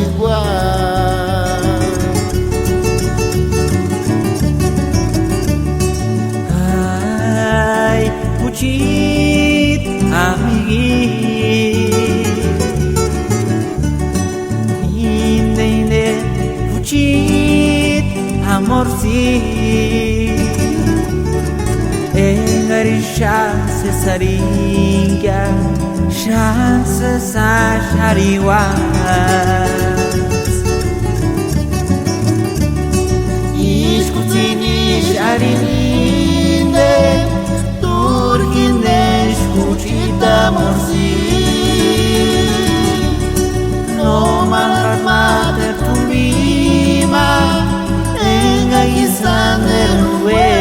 igual. Ay, puchit, amiguit, inde, puchit, amorcit, engari chance saringa, chance sachariwas, iscutini charininde, turginde, escuchita amorcit, no malrat mater tumbima, engagisan del nube.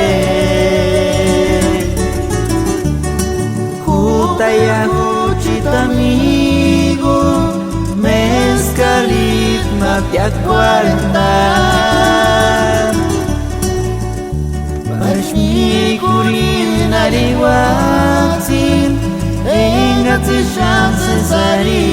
Kutaya cuchita amigo, mezcalit matia 40. Pashmi kulinari waktin, engati chances ari.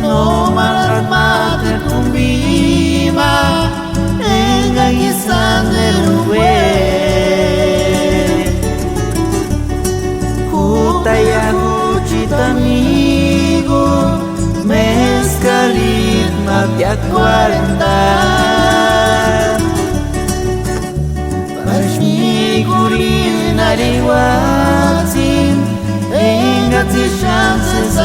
No malrat mater tumbima, engagisan del nube. Kutaya cuchita amigo, mezcalit matia 40. Pashmi kulinari waktin, engati chances